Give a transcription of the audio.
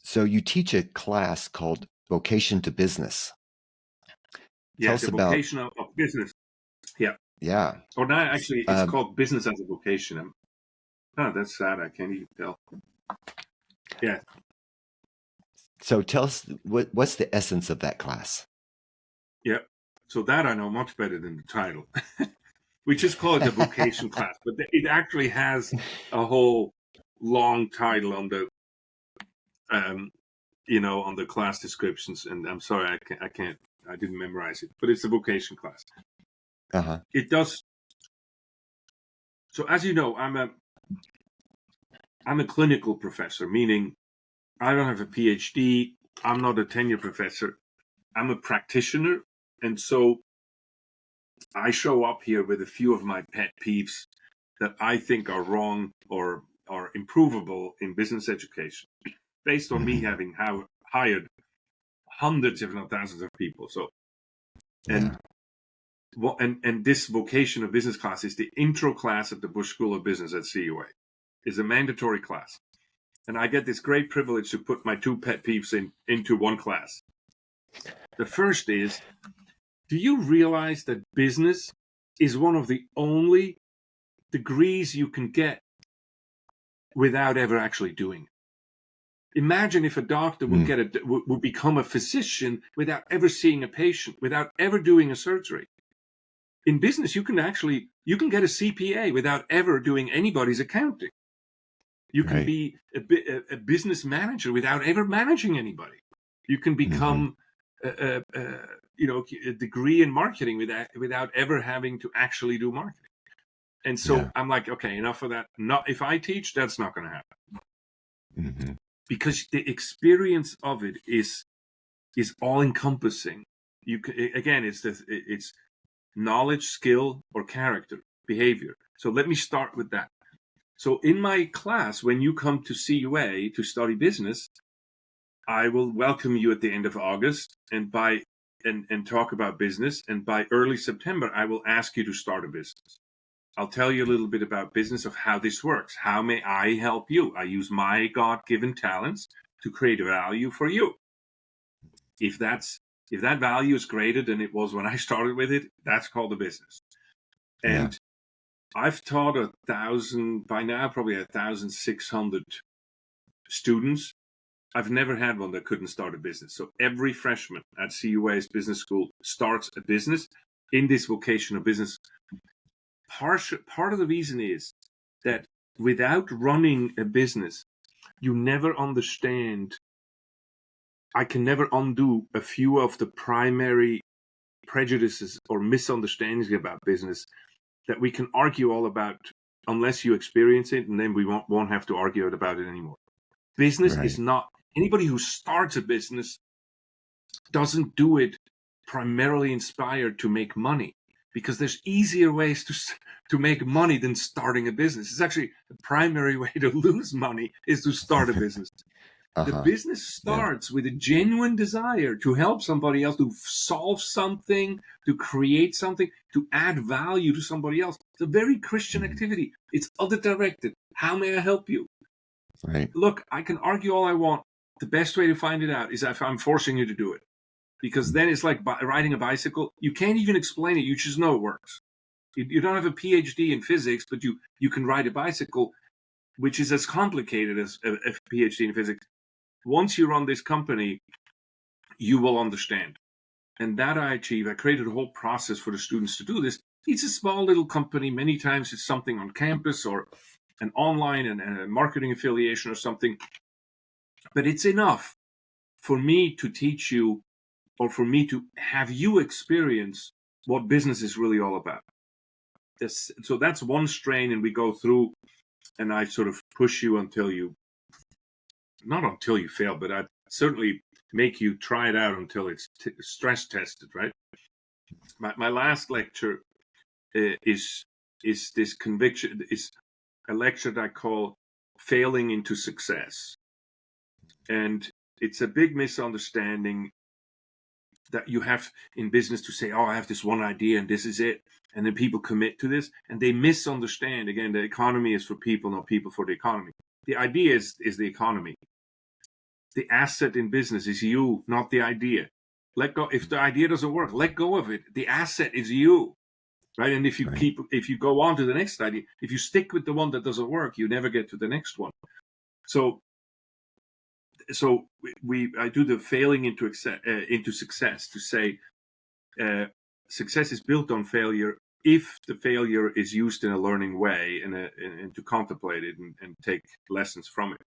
So you teach a class called Vocation to Business. Tell Yeah, us the about, vocation of business. Yeah. yeah. Or now, actually, it's Um, called business as a vocation. Oh, that's sad. I can't even tell. Yeah. so tell us what's the essence of that class? Yeah. So that I know much better than the title. We just call it the vocation class, but it actually has a whole long title on the, um, on the class descriptions. And I'm sorry, I didn't memorize it, but it's the vocation class. Uh-huh. It does. So as you know, I'm a clinical professor, meaning I don't have a PhD. I'm not a tenure professor. I'm a practitioner. And so I show up here with a few of my pet peeves that I think are wrong or are improvable in business education, based on me Hmm. having hired hundreds, if not thousands, of people. So, Yeah. and and this vocation of business class is the intro class at the Bush School of Business at CUA. It's a mandatory class, and I get this great privilege to put my two pet peeves into one class. The first is, do you realize that business is one of the only degrees you can get without ever actually doing it? Imagine if a doctor Mm. would become a physician without ever seeing a patient, without ever doing a surgery. In business, you can get a CPA without ever doing anybody's accounting. You can Right. be a business manager without ever managing anybody. You can Hmm. become a degree in marketing without ever having to actually do marketing. And so Yeah. I'm like, okay, enough of that. Not if I teach, that's not going to happen, Hmm. because the experience of it is all encompassing. You can, again, it's knowledge, skill, or character, behavior. So let me start with that. So in my class, when you come to CUA to study business, I will welcome you at the end of August and talk about business. And by early September, I will ask you to start a business. I'll tell you a little bit about business, of how this works. How may I help you? I use my God-given talents to create value for you. If that value is greater than it was when I started with it, that's called a business. Yeah. And I've taught 1,000 by now, probably 1,600 students. I've never had one that couldn't start a business. So every freshman at CUA's business school starts a business in this vocation of business. Part of the reason is that without running a business, you never understand. I can never undo a few of the primary prejudices or misunderstandings about business that we can argue all about unless you experience it, and then we won't have to argue about it anymore. Business is Right. not, anybody who starts a business doesn't do it primarily inspired to make money, because there's easier ways to make money than starting a business. It's actually the primary way to lose money is to start a business. The Uh-huh. business Yeah. starts with a genuine desire to help somebody else, to solve something, to create something, to add value to somebody else. It's a very Christian Hmm. activity. It's other directed. How may I help you? Right. Look, I can argue all I want. The best way to find it out is if I'm forcing you to do it, because then it's like riding a bicycle. You can't even explain it. You just know it works. You don't have a PhD in physics, but you can ride a bicycle, which is as complicated as a PhD in physics. Once you run this company, you will understand. And that I achieve. I created a whole process for the students to do this. It's a small little company. Many times it's something on campus or an online and a marketing affiliation or something. But it's enough for me to teach you, or for me to have you experience what business is really all about. So that's one strain, and we go through, and I sort of push you not until you fail, but I certainly make you try it out until it's stress tested, right? My last lecture is this conviction, is a lecture that I call Failing into Success. And it's a big misunderstanding that you have in business to say, oh, I have this one idea and this is it. And then people commit to this and they misunderstand. Again, the economy is for people, not people for the economy. The idea is the economy. the asset in business is you, not the idea. Let go. If the idea doesn't work, let go of it. The asset is you, right? And if Right. you go on to the next idea, if you stick with the one that doesn't work, you never get to the next one. So I do the failing into success to say success is built on failure if the failure is used in a learning way and to contemplate it and take lessons from it.